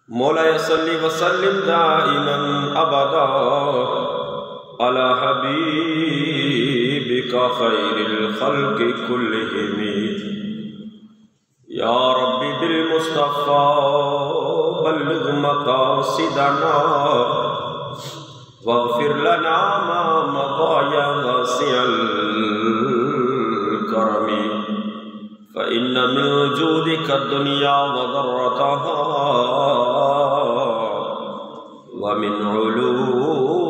مولاي صل وسلم دائما ابدا على حبيبك خير الخلق كلهم يا ربي بالمصطفى بلغ مقاصدنا واغفر لنا ما مضى يا واسع الكرم فإن من جودك الدنيا وضرتها ومن علومك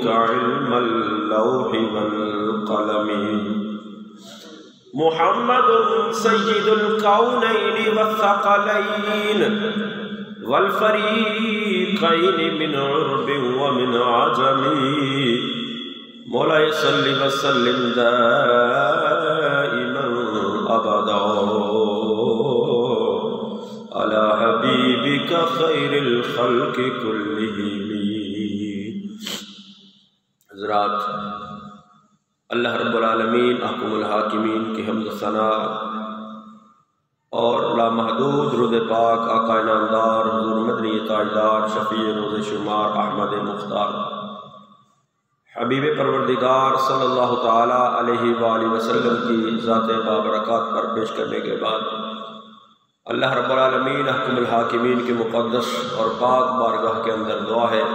علم اللوح والقلم محمد سيد الكونين والثقلين والفريقين من عرب ومن عجم مولاي صل وسلم دائما ابدا على حبيبك خير الخلق كلهم. حضرات، اللہ رب العالمین احکم الحاکمین کی حمد ثنا اور لامحدود درود پاک آقا نامدار حضور مدنی تاجدار شفیع روز شمار احمد مختار حبیب پروردگار صلی اللہ تعالی علیہ وآلہ وسلم کی ذات بابرکات پر پیش کرنے کے بعد اللہ رب العالمین احکم الحاکمین کے مقدس اور پاک بارگاہ کے اندر دعا ہے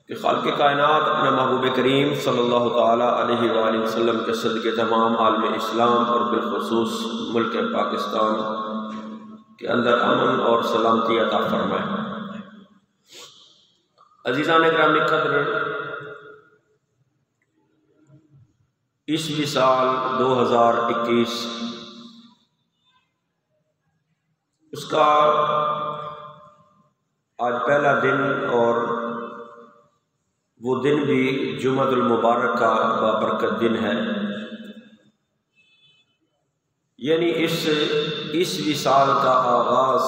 کہ خالق کائنات اپنے محبوب کریم صلی اللہ تعالی علیہ وآلہ وسلم کے صدقے تمام عالم اسلام اور بالخصوص ملک پاکستان کے اندر امن اور سلامتی عطا فرمائے. عزیزان گرامی قدر، عیسوی سال 2021 اس کا آج پہلا دن، اور وہ دن بھی جمعۃ المبارک کا بابرکت دن ہے. یعنی اس عیسوی سال کا آغاز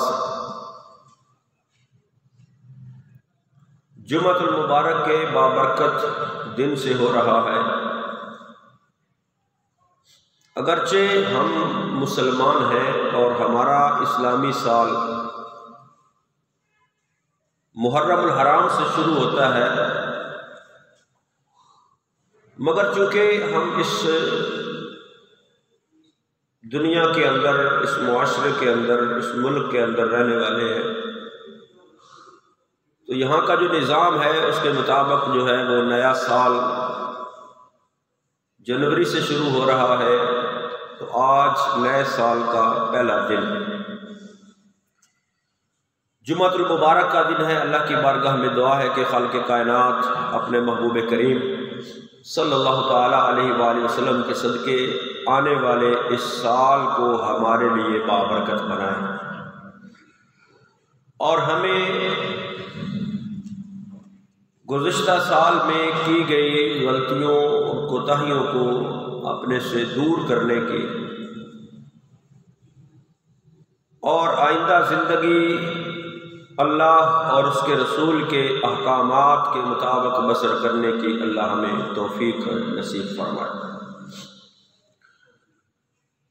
جمعۃ المبارک کے بابرکت دن سے ہو رہا ہے. اگرچہ ہم مسلمان ہیں اور ہمارا اسلامی سال محرم الحرام سے شروع ہوتا ہے، مگر چونکہ ہم اس دنیا کے اندر، اس معاشرے کے اندر، اس ملک کے اندر رہنے والے ہیں، تو یہاں کا جو نظام ہے اس کے مطابق جو ہے وہ نیا سال جنوری سے شروع ہو رہا ہے. تو آج نئے سال کا پہلا دن جمعۃ المبارک کا دن ہے. اللہ کی بارگاہ میں دعا ہے کہ خالق کائنات اپنے محبوب کریم صلی اللہ تعالی علیہ وآلہ وسلم کے صدقے آنے والے اس سال کو ہمارے لیے بابرکت بنائے اور ہمیں گزشتہ سال میں کی گئی غلطیوں اور کوتاہیوں کو اپنے سے دور کرنے کی اور آئندہ زندگی اللہ اور اس کے رسول کے احکامات کے مطابق بسر کرنے کی اللہ ہمیں توفیق نصیب فرمائے.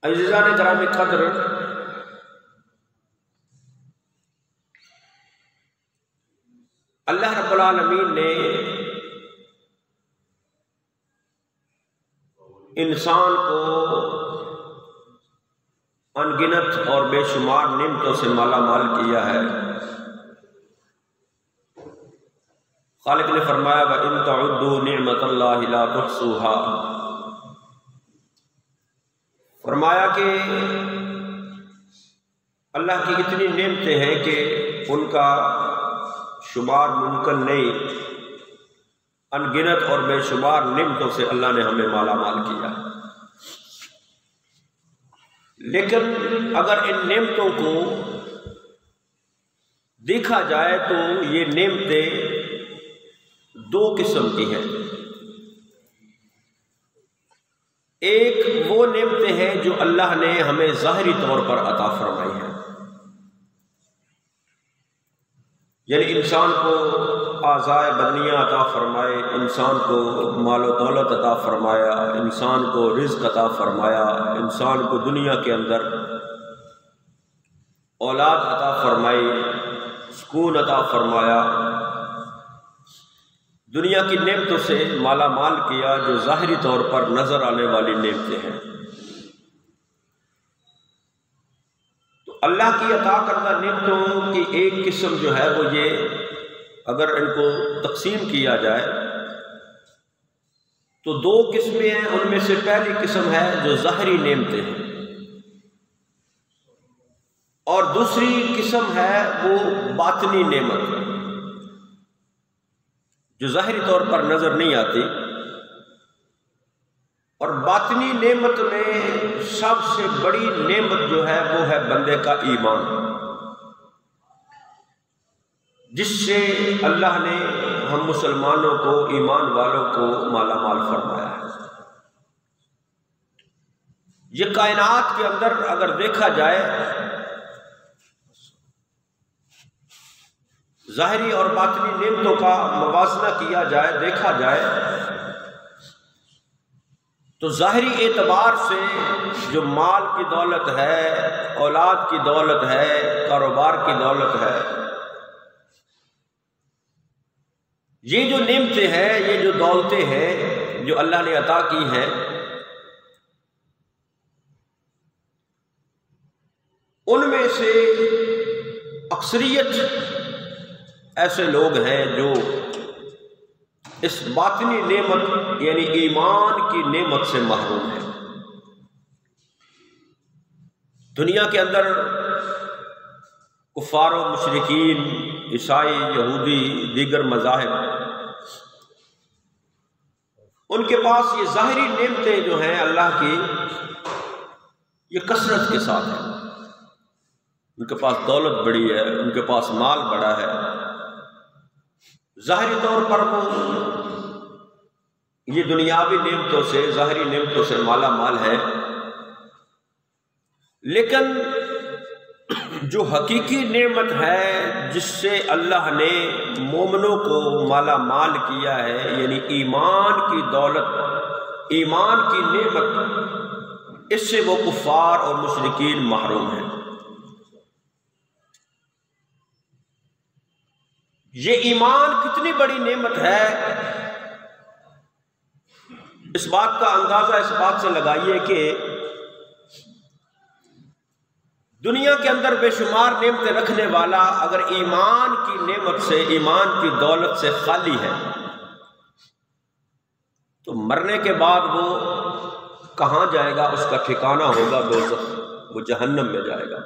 عزیزان گرامی قدر، اللہ رب العالمین نے انسان کو ان گنت اور بے شمار نعمتوں سے مالا مال کیا ہے. خالق نے فرمایا وَإِن تَعُدُّوا نِعْمَةَ اللَّهِ لَا تُحْصُوهَا. فرمایا کہ اللہ کی اتنی نعمتیں ہیں کہ ان کا شمار ممکن نہیں. ان گنت اور بے شمار نعمتوں سے اللہ نے ہمیں مالا مال کیا. لیکن اگر ان نعمتوں کو دیکھا جائے تو یہ نعمتیں دو قسم کی ہیں. ایک وہ نعمتیں ہیں جو اللہ نے ہمیں ظاہری طور پر عطا فرمائی ہیں، یعنی انسان کو اعضائے بدنیہ عطا فرمائے، انسان کو مال و دولت عطا فرمایا، انسان کو رزق عطا فرمایا، انسان کو دنیا کے اندر اولاد عطا فرمائی، سکون عطا فرمایا، دنیا کی نعمتوں سے مالا مال کیا جو ظاہری طور پر نظر آنے والی نعمتیں ہیں۔ تو اللہ کی عطا کردہ نعمتوں کی ایک قسم جو ہے وہ یہ، اگر ان کو تقسیم کیا جائے تو دو قسمیں ہیں۔ ان میں سے پہلی قسم ہے جو ظاہری نعمتیں ہیں، اور دوسری قسم ہے وہ باطنی نعمت جو ظاہری طور پر نظر نہیں آتی۔ اور باطنی نعمت میں سب سے بڑی نعمت جو ہے وہ ہے بندے کا ایمان، جس سے اللہ نے ہم مسلمانوں کو، ایمان والوں کو مالا مال فرمایا ہے۔ یہ کائنات کے اندر اگر دیکھا جائے، ظاہری اور باطنی نعمتوں کا موازنہ کیا جائے، دیکھا جائے تو ظاہری اعتبار سے جو مال کی دولت ہے، اولاد کی دولت ہے، کاروبار کی دولت ہے، یہ جو نعمتیں ہیں، یہ جو دولتیں ہیں جو اللہ نے عطا کی ہیں، ان میں سے اکثریت ایسے لوگ ہیں جو اس باطنی نعمت یعنی ایمان کی نعمت سے محروم ہیں۔ دنیا کے اندر کفار و مشرکین، عیسائی، یہودی، دیگر مذاہب، ان کے پاس یہ ظاہری نعمتیں جو ہیں اللہ کی، یہ کثرت کے ساتھ ہیں۔ ان کے پاس دولت بڑی ہے، ان کے پاس مال بڑا ہے، ظاہری طور پر وہ یہ دنیاوی نعمتوں سے، ظاہری نعمتوں سے مالا مال ہے، لیکن جو حقیقی نعمت ہے جس سے اللہ نے مومنوں کو مالا مال کیا ہے، یعنی ایمان کی دولت، ایمان کی نعمت، اس سے وہ کفار اور مشرکین محروم ہیں۔ یہ ایمان کتنی بڑی نعمت ہے، اس بات کا اندازہ اس بات سے لگائیے کہ دنیا کے اندر بے شمار نعمتیں رکھنے والا اگر ایمان کی نعمت سے، ایمان کی دولت سے خالی ہے تو مرنے کے بعد وہ کہاں جائے گا؟ اس کا ٹھکانہ ہوگا دوزخ، وہ جہنم میں جائے گا۔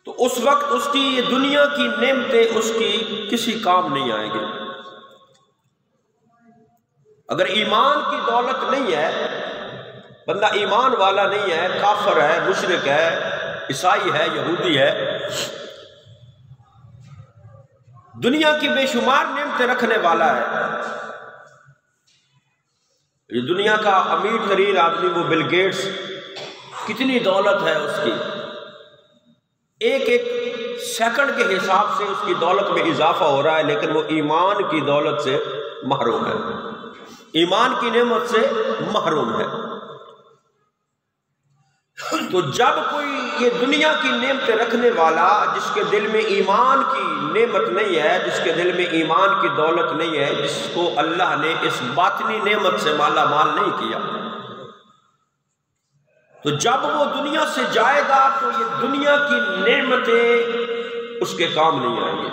تو اس وقت اس کی یہ دنیا کی نعمتیں اس کی کسی کام نہیں آئیں گے۔ اگر ایمان کی دولت نہیں ہے، بندہ ایمان والا نہیں ہے، کافر ہے، مشرک ہے، عیسائی ہے، یہودی ہے، دنیا کی بے شمار نعمتیں رکھنے والا ہے، یہ دنیا کا امیر ترین آدمی وہ بل گیٹس، کتنی دولت ہے اس کی، ایک ایک سیکنڈ کے حساب سے اس کی دولت میں اضافہ ہو رہا ہے، لیکن وہ ایمان کی دولت سے محروم ہے، ایمان کی نعمت سے محروم ہے۔ تو جب کوئی یہ دنیا کی نعمتیں رکھنے والا جس کے دل میں ایمان کی نعمت نہیں ہے، جس کے دل میں ایمان کی دولت نہیں ہے، جس کو اللہ نے اس باطنی نعمت سے مالا مال نہیں کیا، تو جب وہ دنیا سے جائے گا تو یہ دنیا کی نعمتیں اس کے کام نہیں آئیں گے،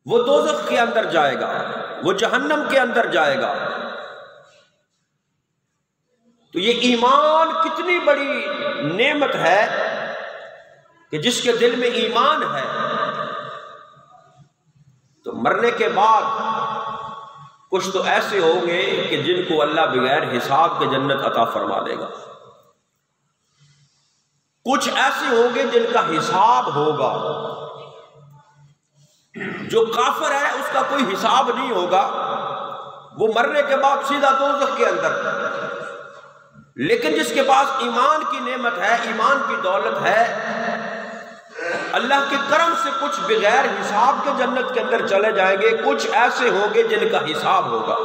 وہ دوزخ کے اندر جائے گا، وہ جہنم کے اندر جائے گا۔ تو یہ ایمان کتنی بڑی نعمت ہے کہ جس کے دل میں ایمان ہے تو مرنے کے بعد کچھ تو ایسے ہوں گے کہ جن کو اللہ بغیر حساب کے جنت عطا فرما دے گا، کچھ ایسے ہوں گے جن کا حساب ہوگا، جو کافر ہے اس کا کوئی حساب نہیں ہوگا، وہ مرنے کے بعد سیدھا دوزخ کے اندر۔ لیکن جس کے پاس ایمان کی نعمت ہے، ایمان کی دولت ہے، اللہ کے کرم سے کچھ بغیر حساب کے جنت کے اندر چلے جائیں گے، کچھ ایسے ہوں گے جن کا حساب ہوگا۔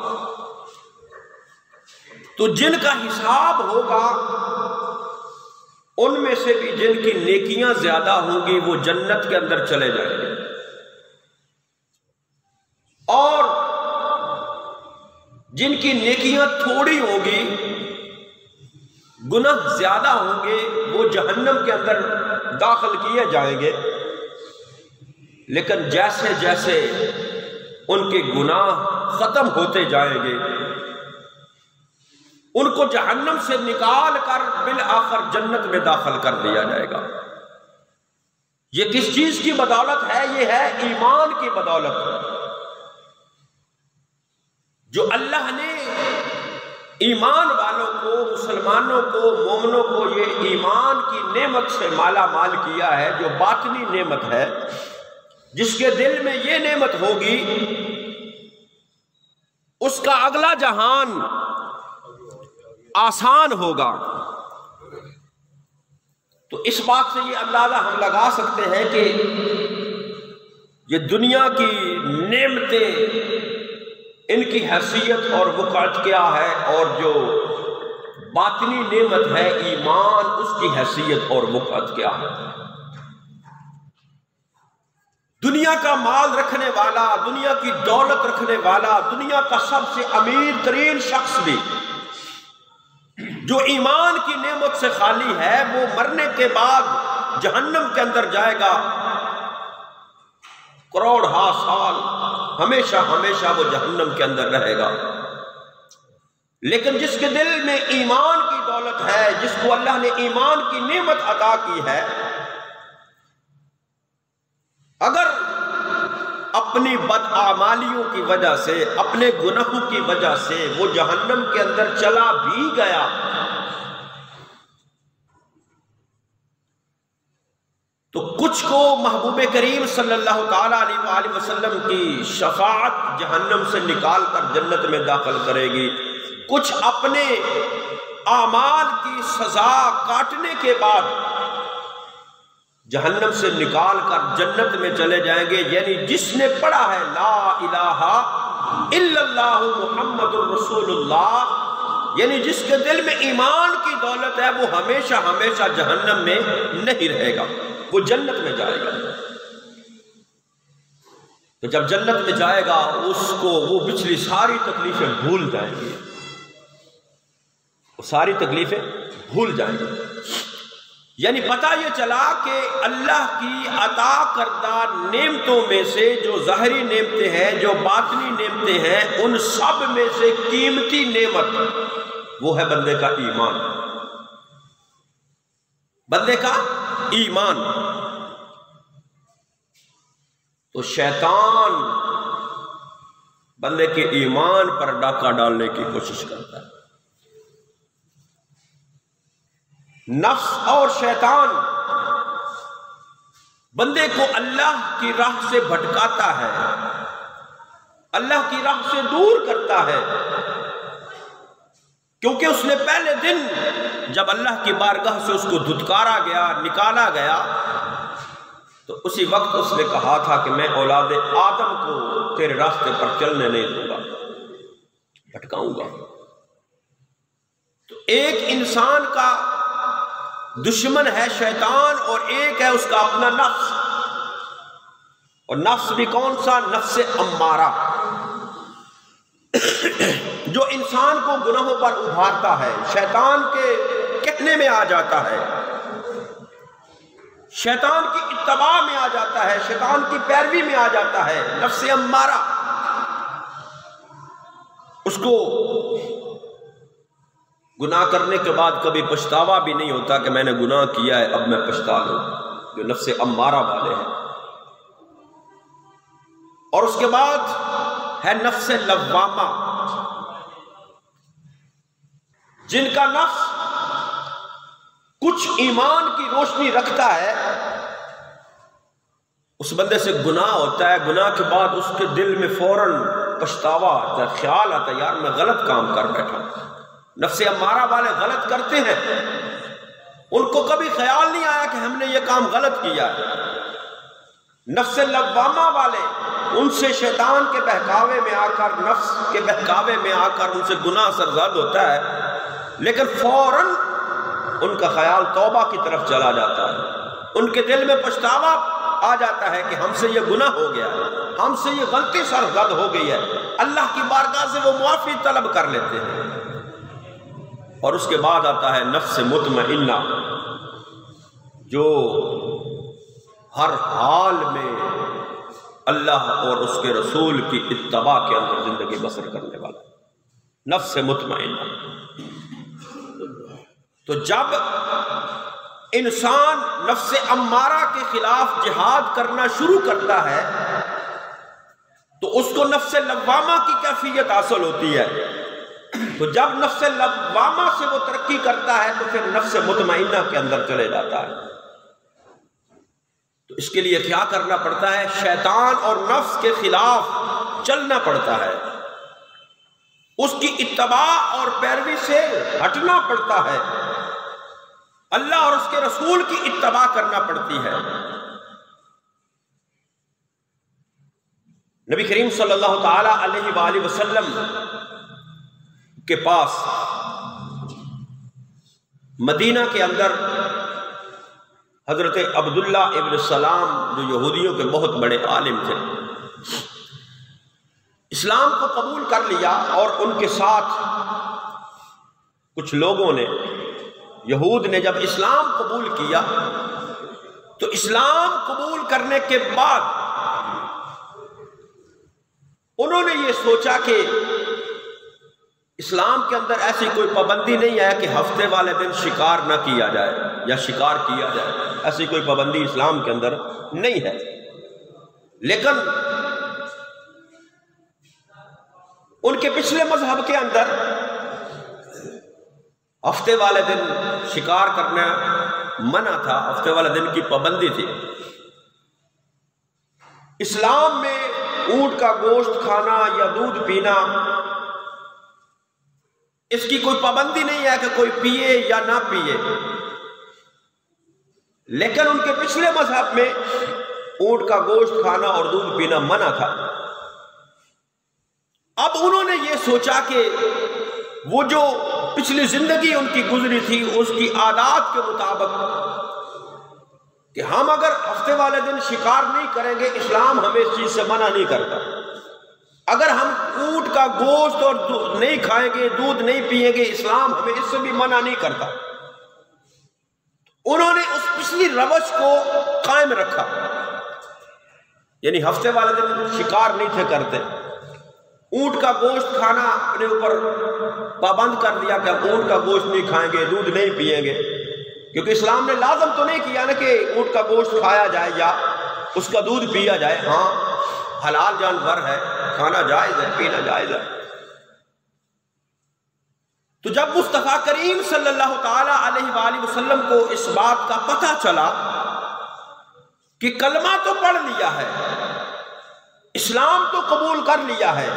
تو جن کا حساب ہوگا ان میں سے بھی جن کی نیکیاں زیادہ ہوں گی وہ جنت کے اندر چلے جائیں گے، اور جن کی نیکیاں تھوڑی ہوں گی، گناہ زیادہ ہوں گے، وہ جہنم کے اندر داخل کیے جائیں گے۔ لیکن جیسے جیسے ان کے گناہ ختم ہوتے جائیں گے، ان کو جہنم سے نکال کر بالآخر جنت میں داخل کر دیا جائے گا۔ یہ کس چیز کی بدولت ہے؟ یہ ہے ایمان کی بدولت۔ جو اللہ نے ایمان والوں کو، مسلمانوں کو، مومنوں کو یہ ایمان کی نعمت سے مالا مال کیا ہے، جو باطنی نعمت ہے، جس کے دل میں یہ نعمت ہوگی اس کا اگلا جہان آسان ہوگا۔ تو اس بات سے یہ اندازہ ہم لگا سکتے ہیں کہ یہ دنیا کی نعمتیں، ان کی حیثیت اور وقعت کیا ہے، اور جو باطنی نعمت ہے ایمان، اس کی حیثیت اور وقعت کیا ہے۔ دنیا کا مال رکھنے والا، دنیا کی دولت رکھنے والا، دنیا کا سب سے امیر ترین شخص بھی جو ایمان کی نعمت سے خالی ہے، وہ مرنے کے بعد جہنم کے اندر جائے گا، کروڑہا سال ہمیشہ ہمیشہ وہ جہنم کے اندر رہے گا۔ لیکن جس کے دل میں ایمان کی دولت ہے، جس کو اللہ نے ایمان کی نعمت عطا کی ہے، اگر اپنی بدعمالیوں کی وجہ سے، اپنے گناہوں کی وجہ سے وہ جہنم کے اندر چلا بھی گیا، تو کچھ کو محبوب کریم صلی اللہ تعالیٰ علیہ وآلہ وسلم کی شفاعت جہنم سے نکال کر جنت میں داخل کرے گی، کچھ اپنے اعمال کی سزا کاٹنے کے بعد جہنم سے نکال کر جنت میں چلے جائیں گے۔ یعنی جس نے پڑھا ہے لا الہ الا اللہ محمد الرسول اللہ، یعنی جس کے دل میں ایمان کی دولت ہے، وہ ہمیشہ ہمیشہ جہنم میں نہیں رہے گا، وہ جنت میں جائے گا۔ تو جب جنت میں جائے گا، اس کو وہ پچھلی ساری تکلیفیں بھول جائیں گی، وہ ساری تکلیفیں بھول جائیں گی۔ یعنی پتہ یہ چلا کہ اللہ کی عطا کردہ نعمتوں میں سے جو ظاہری نعمتیں ہیں، جو باطنی نعمتیں ہیں، ان سب میں سے قیمتی نعمت وہ ہے بندے کا ایمان، بندے کا ایمان۔ تو شیطان بندے کے ایمان پر ڈاکہ ڈالنے کی کوشش کرتا ہے۔ نفس اور شیطان بندے کو اللہ کی راہ سے بھٹکاتا ہے، اللہ کی راہ سے دور کرتا ہے، کیونکہ اس نے پہلے دن جب اللہ کی بارگاہ سے اس کو دھتکارا گیا، نکالا گیا، تو اسی وقت اس نے کہا تھا کہ میں اولاد آدم کو تیرے راستے پر چلنے نہیں دوں گا، بھٹکاؤں گا۔ تو ایک انسان کا دشمن ہے شیطان، اور ایک ہے اس کا اپنا نفس، اور نفس بھی کون سا؟ نفس امارہ، جو انسان کو گناہوں پر ابھارتا ہے، شیطان کے کہنے میں آ جاتا ہے، شیطان کی اتباع میں آ جاتا ہے، شیطان کی پیروی میں آ جاتا ہے۔ نفس امارہ اس کو گناہ کرنے کے بعد کبھی پچھتاوا بھی نہیں ہوتا کہ میں نے گناہ کیا ہے اب میں پچھتا لوں، جو نفس امارہ والے ہیں۔ اور اس کے بعد ہے نفس لوامہ، جن کا نفس کچھ ایمان کی روشنی رکھتا ہے، اس بندے سے گناہ ہوتا ہے، گناہ کے بعد اس کے دل میں فوراً پچھتاوا آتا ہے، خیال آتا ہے یار میں غلط کام کر بیٹھا۔ نفس امارہ والے غلط کرتے ہیں، ان کو کبھی خیال نہیں آیا کہ ہم نے یہ کام غلط کیا ہے۔ نفس لوامہ والے، ان سے شیطان کے بہکاوے میں آ کر، نفس کے بہکاوے میں آ کر ان سے گناہ سرزد ہوتا ہے، لیکن فوراً ان کا خیال توبہ کی طرف چلا جاتا ہے، ان کے دل میں پچھتاوا آ جاتا ہے کہ ہم سے یہ گناہ ہو گیا، ہم سے یہ غلطی سرزد ہو گئی ہے، اللہ کی بارگاہ سے وہ معافی طلب کر لیتے ہیں۔ اور اس کے بعد آتا ہے نفس مطمئنہ، جو ہر حال میں اللہ اور اس کے رسول کی اتباع کے اندر زندگی بسر کرنے والا نفس مطمئنہ۔ تو جب انسان نفس امارہ کے خلاف جہاد کرنا شروع کرتا ہے تو اس کو نفس لوامہ کی کیفیت حاصل ہوتی ہے، تو جب نفس لوامہ سے وہ ترقی کرتا ہے تو پھر نفس مطمئنہ کے اندر چلے جاتا ہے۔ تو اس کے لیے کیا کرنا پڑتا ہے؟ شیطان اور نفس کے خلاف چلنا پڑتا ہے، اس کی اتباع اور پیروی سے ہٹنا پڑتا ہے، اللہ اور اس کے رسول کی اتباع کرنا پڑتی ہے۔ نبی کریم صلی اللہ تعالی علیہ وآلہ وسلم کے پاس مدینہ کے اندر حضرت عبداللہ ابن سلام، جو یہودیوں کے بہت بڑے عالم تھے، اسلام کو قبول کر لیا، اور ان کے ساتھ کچھ لوگوں نے، یہود نے جب اسلام قبول کیا تو اسلام قبول کرنے کے بعد انہوں نے یہ سوچا کہ اسلام کے اندر ایسی کوئی پابندی نہیں ہے کہ ہفتے والے دن شکار نہ کیا جائے یا شکار کیا جائے، ایسی کوئی پابندی اسلام کے اندر نہیں ہے، لیکن ان کے پچھلے مذہب کے اندر ہفتے والے دن شکار کرنا منع تھا، ہفتے والے دن کی پابندی تھی۔ اسلام میں اونٹ کا گوشت کھانا یا دودھ پینا، اس کی کوئی پابندی نہیں ہے کہ کوئی پیے یا نہ پیے، لیکن ان کے پچھلے مذہب میں اونٹ کا گوشت کھانا اور دودھ پینا منع تھا۔ اب انہوں نے یہ سوچا کہ وہ جو پچھلی زندگی ان کی گزری تھی اس کی عادات کے مطابق کہ ہم اگر ہفتے والے دن شکار نہیں کریں گے، اسلام ہمیں اس چیز سے منع نہیں کرتا، اگر ہم اونٹ کا گوشت اور نہیں کھائیں گے، دودھ نہیں پیئیں گے، اسلام ہمیں اس سے بھی منع نہیں کرتا۔ انہوں نے اس پچھلی روش کو قائم رکھا، یعنی ہفتے والے دن شکار نہیں تھے کرتے، اونٹ کا گوشت کھانا اپنے اوپر پابند کر دیا کہ ہم اونٹ کا گوشت نہیں کھائیں گے، دودھ نہیں پیئیں گے، کیونکہ اسلام نے لازم تو نہیں کیا نا کہ اونٹ کا گوشت کھایا جائے یا اس کا دودھ پیا جائے، ہاں حلال جانور ہے، کھانا جائز ہے، پینا جائز ہے۔ تو جب مصطفیٰ کریم صلی اللہ تعالی علیہ وآلہ وسلم کو اس بات کا پتہ چلا کہ کلمہ تو پڑھ لیا ہے، اسلام تو قبول کر لیا ہے،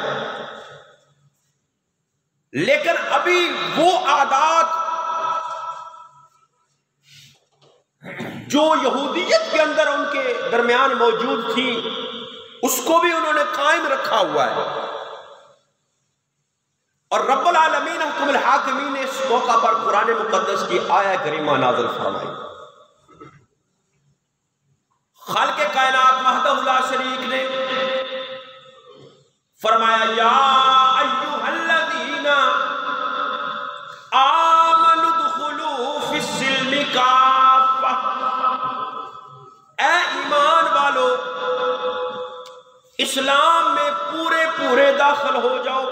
لیکن ابھی وہ عادات جو یہودیت کے اندر ان کے درمیان موجود تھی اس کو بھی انہوں نے قائم رکھا ہوا ہے، اور رب العالمین حکم الحاکمین نے اس موقع پر قرآن مقدس کی آیہ کریمہ نازل فرمائی۔ خالق کائنات وحدہ لا شریک نے فرمایا یا ایھا الذین آمنوا ادخلوا فی السلم کافہ، اے ایمان والو اسلام میں پورے داخل ہو جاؤ،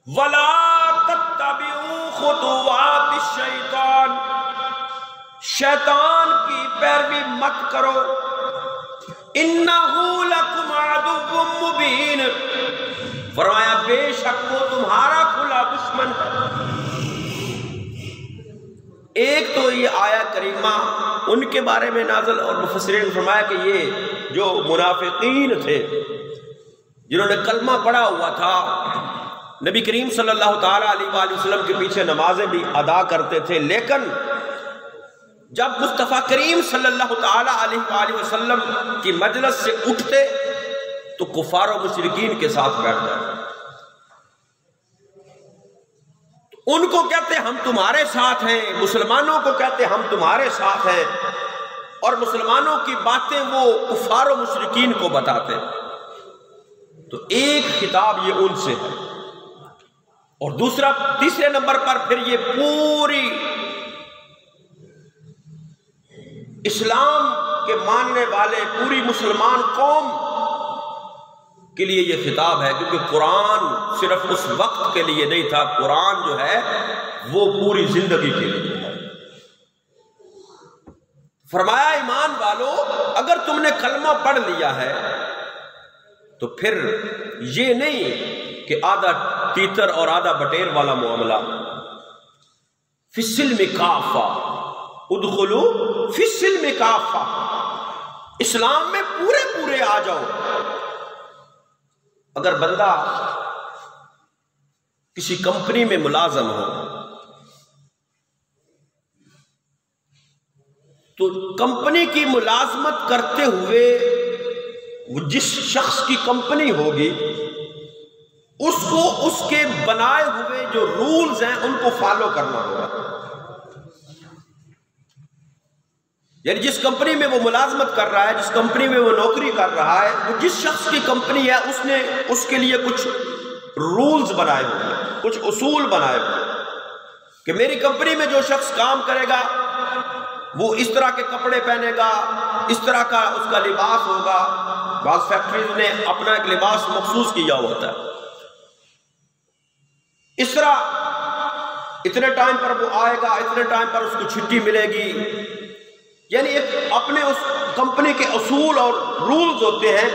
ولا تتبعوا خطوات الشیطان، شیطان کی پیروی مت کرو، انہ لکم عدو مبین، فرمایا بے شک وہ تمہارا کھلا دشمن ہے۔ ایک تو یہ آیت کریمہ ان کے بارے میں نازل، اور مفسرین نے فرمایا کہ یہ جو منافقین تھے جنہوں نے کلمہ پڑھا ہوا تھا، نبی کریم صلی اللہ تعالیٰ علیہ وآلہ وسلم کے پیچھے نمازیں بھی ادا کرتے تھے، لیکن جب مصطفیٰ کریم صلی اللہ تعالیٰ علیہ وآلہ وسلم کی مجلس سے اٹھتے تو کفار و مشرکین کے ساتھ بیٹھ جاتے۔ ان کو کہتے ہم تمہارے ساتھ ہیں، مسلمانوں کو کہتے ہم تمہارے ساتھ ہیں، اور مسلمانوں کی باتیں وہ کفار و مشرکین کو بتاتے ہیں۔ تو ایک خطاب یہ ان سے ہے، اور تیسرے نمبر پر پھر یہ پوری اسلام کے ماننے والے پوری مسلمان قوم کے لیے یہ خطاب ہے، کیونکہ قرآن صرف اس وقت کے لیے نہیں تھا، قرآن جو ہے وہ پوری زندگی کے لیے ہے۔ فرمایا ایمان والو، اگر تم نے کلمہ پڑھ لیا ہے تو پھر یہ نہیں کہ آدھا تیتر اور آدھا بٹیر والا معاملہ، فی السلم کافہ، ادخلوا فی السلم کافہ، اسلام میں پورے آ جاؤ۔ اگر بندہ کسی کمپنی میں ملازم ہو تو کمپنی کی ملازمت کرتے ہوئے جس شخص کی کمپنی ہوگی اس کو اس کے بنائے ہوئے جو رولز ہیں ان کو فالو کرنا ہوگا۔ یعنی جس کمپنی میں وہ ملازمت کر رہا ہے، جس کمپنی میں وہ نوکری کر رہا ہے، وہ جس شخص کی کمپنی ہے اس نے اس کے لیے کچھ رولز بنائے ہوئے، کچھ اصول بنائے ہوئے کہ میری کمپنی میں جو شخص کام کرے گا وہ اس طرح کے کپڑے پہنے گا، اس طرح کا اس کا لباس ہوگا۔ بعض فیکٹریز نے اپنا ایک لباس مخصوص کیا ہوتا ہے، اس طرح اتنے ٹائم پر وہ آئے گا، اتنے ٹائم پر اس کو چھٹی ملے گی۔ یعنی ایک اپنے اس کمپنی کے اصول اور رولز ہوتے ہیں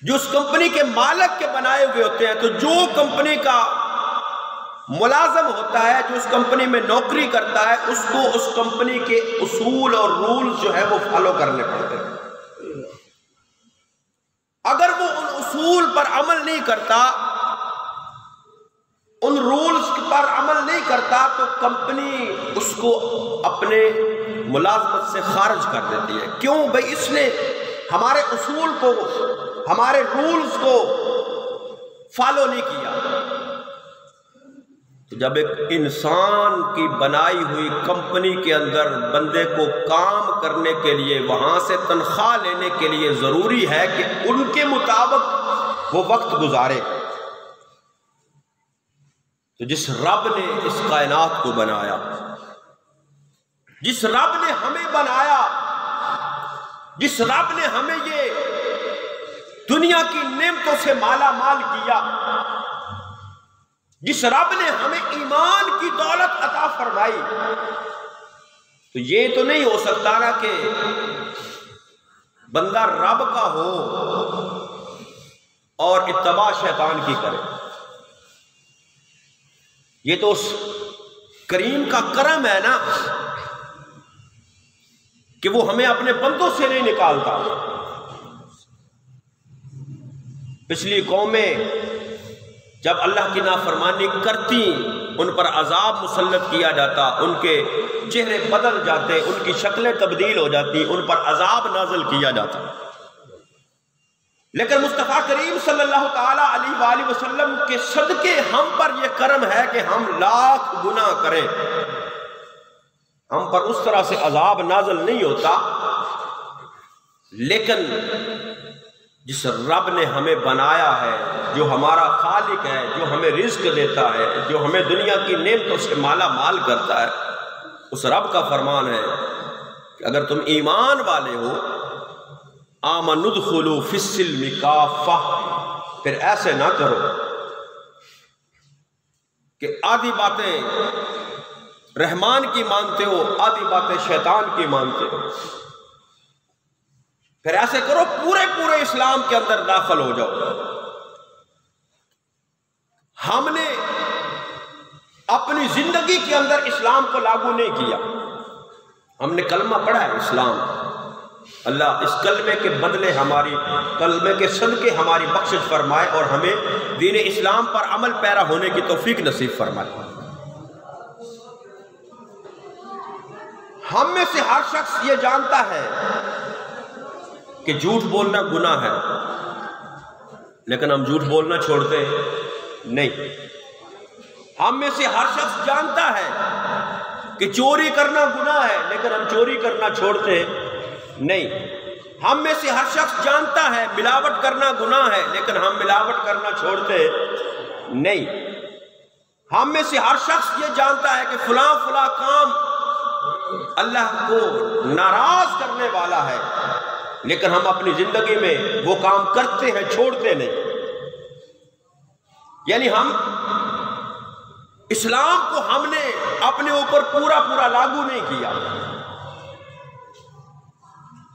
جو اس کمپنی کے مالک کے بنائے ہوئے ہوتے ہیں۔ تو جو کمپنی کا ملازم ہوتا ہے، جو اس کمپنی میں نوکری کرتا ہے، اس کو اس کمپنی کے اصول اور رولز جو ہے وہ فالو کرنے پڑتے ہیں۔ اگر وہ ان اصول پر عمل نہیں کرتا، ان رولز پر عمل نہیں کرتا، تو کمپنی اس کو اپنے ملازمت سے خارج کر دیتی ہے۔ کیوں بھئی؟ اس نے ہمارے اصول کو، ہمارے رولز کو فالو نہیں کیا۔ تو جب ایک انسان کی بنائی ہوئی کمپنی کے اندر بندے کو کام کرنے کے لیے، وہاں سے تنخواہ لینے کے لیے ضروری ہے کہ ان کے مطابق وہ وقت گزارے، تو جس رب نے اس کائنات کو بنایا، جس رب نے ہمیں بنایا، جس رب نے ہمیں یہ دنیا کی نعمتوں سے مالا مال کیا، جس رب نے ہمیں ایمان کی دولت عطا فرمائی، تو یہ تو نہیں ہو سکتا نا کہ بندہ رب کا ہو اور اتباع شیطان کی کرے۔ یہ تو اس کریم کا کرم ہے نا کہ وہ ہمیں اپنے بندوں سے نہیں نکالتا۔ پچھلی قومیں جب اللہ کی نافرمانی کرتی، ان پر عذاب مسلط کیا جاتا، ان کے چہرے بدل جاتے، ان کی شکلیں تبدیل ہو جاتی، ان پر عذاب نازل کیا جاتا۔ لیکن مصطفیٰ کریم صلی اللہ تعالی علیہ وآلہ وسلم کے صدقے ہم پر یہ کرم ہے کہ ہم لاکھ گناہ کریں، ہم پر اس طرح سے عذاب نازل نہیں ہوتا۔ لیکن جس رب نے ہمیں بنایا ہے، جو ہمارا خالق ہے، جو ہمیں رزق دیتا ہے، جو ہمیں دنیا کی نعمتوں سے مالا مال کرتا ہے، اس رب کا فرمان ہے کہ اگر تم ایمان والے ہو، آمنوا ادخلوا فی السلم کافہ، پھر ایسے نہ کرو کہ آدھی باتیں رحمان کی مانتے ہو، آدھی باتیں شیطان کی مانتے ہو، پھر ایسے کرو پورے اسلام کے اندر داخل ہو جاؤ۔ ہم نے اپنی زندگی کے اندر اسلام کو لاگو نہیں کیا، ہم نے کلمہ پڑھا ہے اسلام۔ اللہ اس کلمے کے بدلے ہماری کلمے کے صدقے ہماری بخشش فرمائے اور ہمیں دین اسلام پر عمل پیرا ہونے کی توفیق نصیب فرمائے۔ ہم میں سے ہر شخص یہ جانتا ہے کہ جھوٹ بولنا گناہ ہے، لیکن ہم جھوٹ بولنا چھوڑتے نہیں۔ ہم میں سے ہر شخص جانتا ہے کہ چوری کرنا گناہ ہے، لیکن ہم چوری کرنا چھوڑتے نہیں۔ ہم میں سے ہر شخص جانتا ہے ملاوٹ کرنا گناہ ہے، لیکن ہم ملاوٹ کرنا چھوڑتے نہیں۔ ہم میں سے ہر شخص یہ جانتا ہے کہ فلاں فلاں کام اللہ کو ناراض کرنے والا ہے، لیکن ہم اپنی زندگی میں وہ کام کرتے ہیں، چھوڑتے نہیں۔ یعنی ہم اسلام کو ہم نے اپنے اوپر پورا پورا لاگو نہیں کیا۔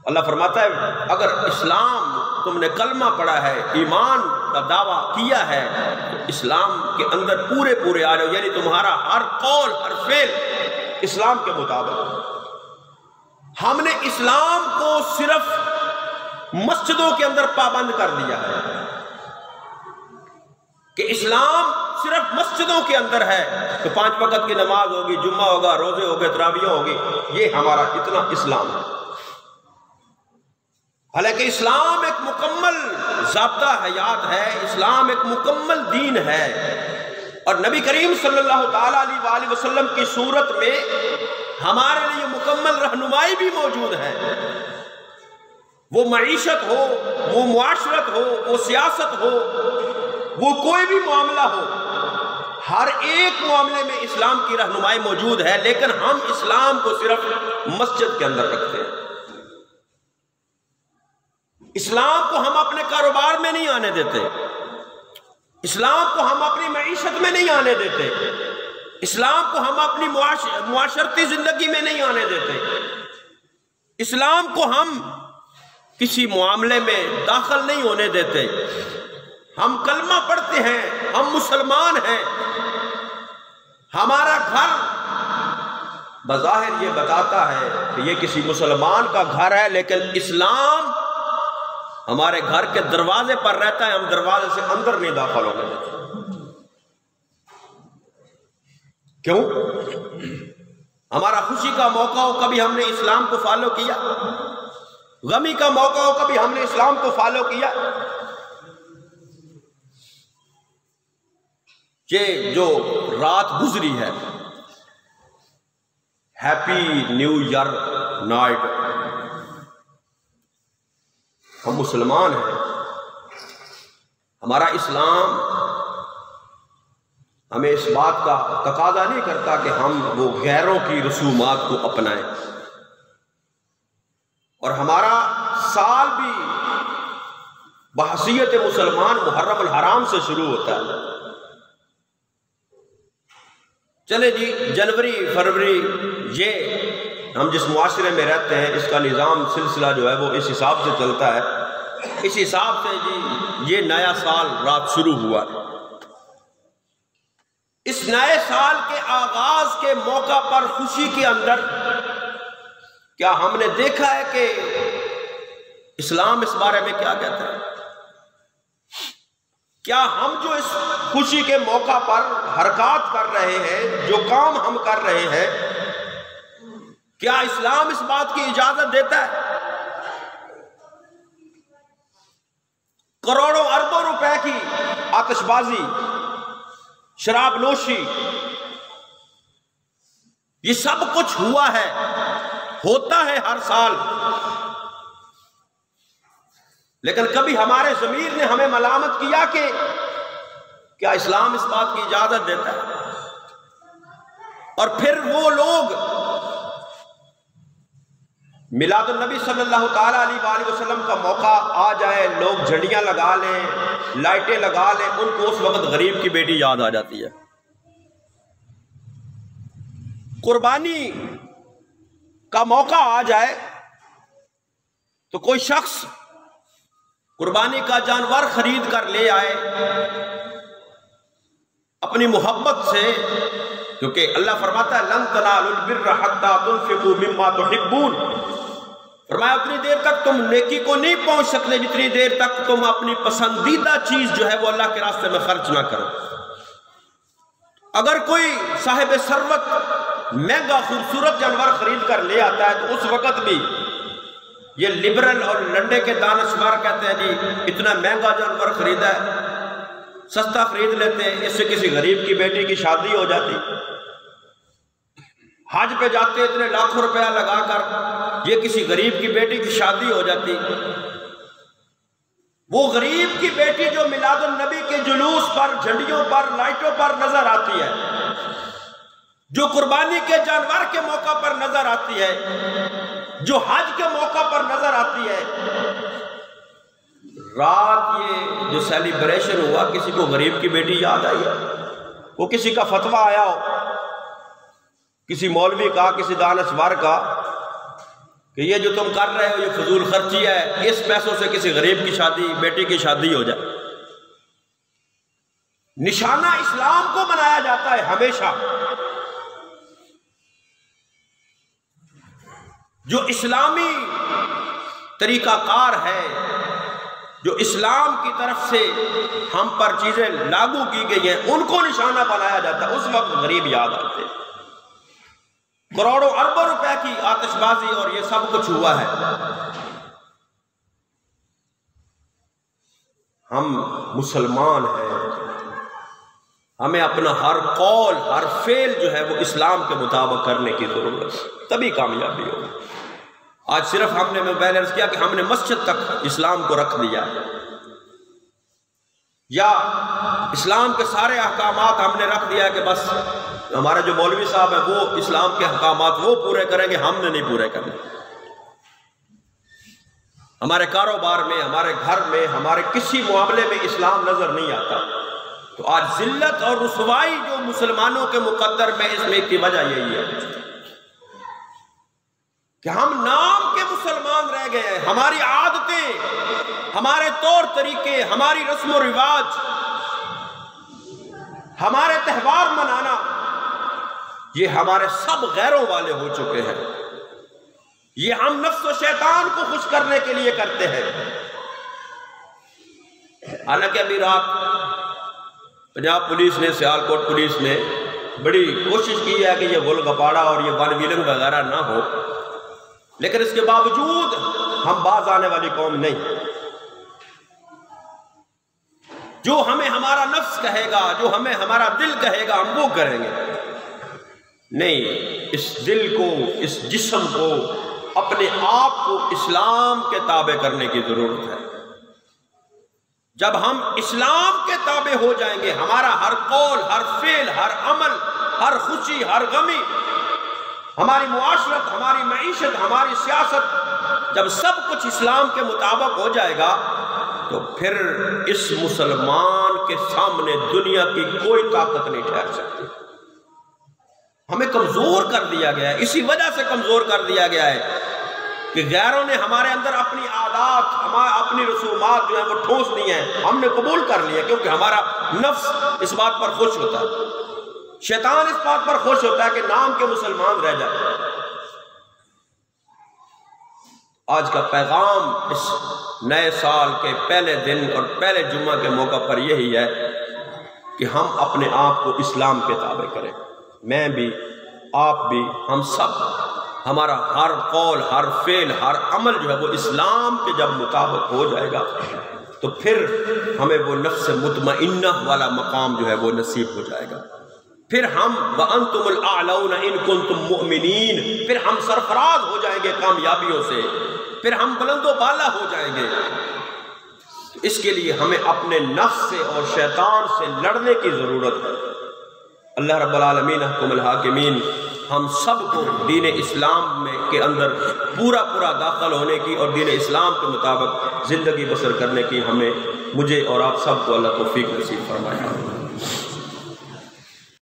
اللہ فرماتا ہے اگر اسلام تم نے کلمہ پڑھا ہے، ایمان کا دعویٰ کیا ہے، تو اسلام کے اندر پورے پورے آ رہے ہو، یعنی تمہارا ہر قول ہر فعل اسلام کے مطابق۔ ہم نے اسلام کو صرف مسجدوں کے اندر پابند کر دیا ہے کہ اسلام صرف مسجدوں کے اندر ہے، تو 5 وقت کی نماز ہوگی، جمعہ ہوگا، روزے ہوگے، تراویح ہوگی، یہ ہمارا اتنا اسلام ہے۔ حالانکہ اسلام ایک مکمل ضابطہ حیات ہے، اسلام ایک مکمل دین ہے، اور نبی کریم صلی اللہ تعالیٰ علیہ وآلہ وسلم کی صورت میں ہمارے لیے مکمل رہنمائی بھی موجود ہے۔ وہ معیشت ہو، وہ معاشرت ہو، وہ سیاست ہو، وہ کوئی بھی معاملہ ہو، ہر ایک معاملے میں اسلام کی رہنمائی موجود ہے، لیکن ہم اسلام کو صرف مسجد کے اندر رکھتے ہیں۔ اسلام کو ہم اپنے کاروبار میں نہیں آنے دیتے، اسلام کو ہم اپنی معیشت میں نہیں آنے دیتے، اسلام کو ہم اپنی معاشرتی زندگی میں نہیں آنے دیتے، اسلام کو ہم کسی معاملے میں داخل نہیں ہونے دیتے۔ ہم کلمہ پڑھتے ہیں، ہم مسلمان ہیں، ہمارا گھر بظاہر یہ بتاتا ہے کہ یہ کسی مسلمان کا گھر ہے، لیکن اسلام ہمارے گھر کے دروازے پر رہتا ہے، ہم دروازے سے اندر نہیں داخل ہونے دیتے۔ کیوں؟ ہمارا خوشی کا موقع ہو کبھی ہم نے اسلام کو فالو کیا، غمی کا موقع ہو کبھی ہم نے اسلام کو فالو کیا۔ یہ جو رات گزری ہے، ہیپی نیو ایئر نائٹ، ہم مسلمان ہیں، ہمارا اسلام ہمیں اس بات کا تقاضا نہیں کرتا کہ ہم وہ غیروں کی رسومات کو اپنائیں، اور ہمارا سال بھی بحیثیت مسلمان محرم الحرام سے شروع ہوتا ہے۔ چلے جی، جنوری فروری یہ ہم جس معاشرے میں رہتے ہیں اس کا نظام سلسلہ جو ہے وہ اس حساب سے چلتا ہے، اس حساب سے جی یہ نیا سال رات شروع ہوا ہے۔ اس نئے سال کے آغاز کے موقع پر خوشی کے اندر کیا ہم نے دیکھا ہے کہ اسلام اس بارے میں کیا کہتا ہے؟ کیا ہم جو اس خوشی کے موقع پر حرکات کر رہے ہیں، جو کام ہم کر رہے ہیں، کیا اسلام اس بات کی اجازت دیتا ہے؟ کروڑوں اربوں روپے کی آتش بازی، شراب نوشی، یہ سب کچھ ہوا ہے، ہوتا ہے ہر سال، لیکن کبھی ہمارے ضمیر نے ہمیں ملامت کیا کہ کیا اسلام اس بات کی اجازت دیتا ہے؟ اور پھر وہ لوگ میلاد النبی صلی اللہ تعالیٰ علیہ وآلہ وسلم کا موقع آ جائے، لوگ جھنڈیاں لگا لیں، لائٹیں لگا لیں، ان کو اس وقت غریب کی بیٹی یاد آ جاتی ہے۔ قربانی کا موقع آ جائے تو کوئی شخص قربانی کا جانور خرید کر لے آئے اپنی محبت سے، کیونکہ اللہ فرماتا ہے لن تنالوا البر حتى تنفقوا مما تحبون، فرمایا اتنی دیر تک تم نیکی کو نہیں پہنچ سکتے جتنی دیر تک تم اپنی پسندیدہ چیز جو ہے وہ اللہ کے راستے میں خرچ نہ کرو۔ اگر کوئی صاحب ثروت مہنگا خوبصورت جانور خرید کر لے آتا ہے تو اس وقت بھی یہ لبرل اور لنڈے کے دانشور کہتے ہیں جی اتنا مہنگا جانور خریدا ہے، سستا خرید لیتے، اس سے کسی غریب کی بیٹی کی شادی ہو جاتی، حج پہ جاتے اتنے لاکھوں روپیہ لگا کر یہ کسی غریب کی بیٹی کی شادی ہو جاتی۔ وہ غریب کی بیٹی جو میلاد النبی کے جلوس پر، جھنڈیوں پر، لائٹوں پر نظر آتی ہے، جو قربانی کے جانور کے موقع پر نظر آتی ہے، جو حج کے موقع پر نظر آتی ہے، رات یہ جو سیلیبریشن ہوا کسی کو غریب کی بیٹی یاد آئی ہے؟ وہ کسی کا فتویٰ آیا ہو، کسی مولوی کا، کسی دانشور کا، کہ یہ جو تم کر رہے ہو یہ فضول خرچی ہے، اس پیسوں سے کسی غریب کی شادی، بیٹی کی شادی ہو جائے۔ نشانہ اسلام کو بنایا جاتا ہے ہمیشہ۔ جو اسلامی طریقہ کار ہے، جو اسلام کی طرف سے ہم پر چیزیں لاگو کی گئی ہیں، ان کو نشانہ بنایا جاتا ہے۔ اس وقت غریب یاد آتے ہیں۔ کروڑوں اربوں روپے کی آتش بازی اور یہ سب کچھ ہوا ہے۔ ہم مسلمان ہیں، ہمیں اپنا ہر قول، ہر فعل جو ہے وہ اسلام کے مطابق کرنے کی ضرورت ہے، تبھی کامیابی ہوگی۔ آج صرف ہم نے، میں پہلے عرض کیا کہ ہم نے مسجد تک اسلام کو رکھ دیا، یا اسلام کے سارے احکامات ہم نے رکھ دیا کہ بس ہمارے جو مولوی صاحب ہیں وہ اسلام کے احکامات وہ پورے کریں گے، ہم نے نہیں پورے کرنے۔ ہمارے کاروبار میں، ہمارے گھر میں، ہمارے کسی معاملے میں اسلام نظر نہیں آتا۔ تو آج ذلت اور رسوائی جو مسلمانوں کے مقدر میں، اس میں کی وجہ یہی ہے کہ ہم نام کے مسلمان رہ گئے ہیں۔ ہماری عادتیں، ہمارے طور طریقے، ہماری رسم و رواج، ہمارے تہوار منانا، یہ ہمارے سب غیروں والے ہو چکے ہیں۔ یہ ہم نفس و شیطان کو خوش کرنے کے لیے کرتے ہیں۔ حالانکہ ابھی رات پنجاب پولیس نے، سیالکوٹ پولیس نے بڑی کوشش کی ہے کہ یہ گل گپاڑا اور یہ ون ویلنگ وغیرہ نہ ہو، لیکن اس کے باوجود ہم باز آنے والی قوم نہیں۔ جو ہمیں ہمارا نفس کہے گا، جو ہمیں ہمارا دل کہے گا، ہم وہ کریں گے۔ نہیں، اس دل کو، اس جسم کو، اپنے آپ کو اسلام کے تابع کرنے کی ضرورت ہے۔ جب ہم اسلام کے تابع ہو جائیں گے، ہمارا ہر قول، ہر فعل، ہر عمل، ہر خوشی، ہر غمی، ہماری معاشرت، ہماری معیشت، ہماری سیاست، جب سب کچھ اسلام کے مطابق ہو جائے گا تو پھر اس مسلمان کے سامنے دنیا کی کوئی طاقت نہیں ٹھہر سکتی۔ ہمیں کمزور کر دیا گیا ہے، اسی وجہ سے کمزور کر دیا گیا ہے کہ غیروں نے ہمارے اندر اپنی عادات، اپنی رسومات جو ہیں وہ ٹھوس دی ہیں، ہم نے قبول کر لیا، کیونکہ ہمارا نفس اس بات پر خوش ہوتا ہے، شیطان اس بات پر خوش ہوتا ہے کہ نام کے مسلمان رہ جائے۔ آج کا پیغام اس نئے سال کے پہلے دن اور پہلے جمعہ کے موقع پر یہی ہے کہ ہم اپنے آپ کو اسلام کے تابع کریں۔ میں بھی، آپ بھی، ہم سب، ہمارا ہر قول، ہر فعل، ہر عمل جو ہے وہ اسلام کے جب مطابق ہو جائے گا تو پھر ہمیں وہ نفس مطمئنہ والا مقام جو ہے وہ نصیب ہو جائے گا۔ پھر ہم وَأَنْتُمُ الْأَعْلَوْنَ إِن كُنْتُم مُؤْمِنِينَ، پھر ہم سرفراز ہو جائیں گے کامیابیوں سے، پھر ہم بلند و بالا ہو جائیں گے۔ اس کے لیے ہمیں اپنے نفس سے اور شیطان سے لڑنے کی ضرورت ہے۔ اللہ رب العالمین حکم الحاکمین ہم سب کو دین اسلام میں کے اندر پورا داخل ہونے کی اور دین اسلام کے مطابق زندگی بسر کرنے کی مجھے اور آپ سب کو اللہ توفیق نصیب فرمائے۔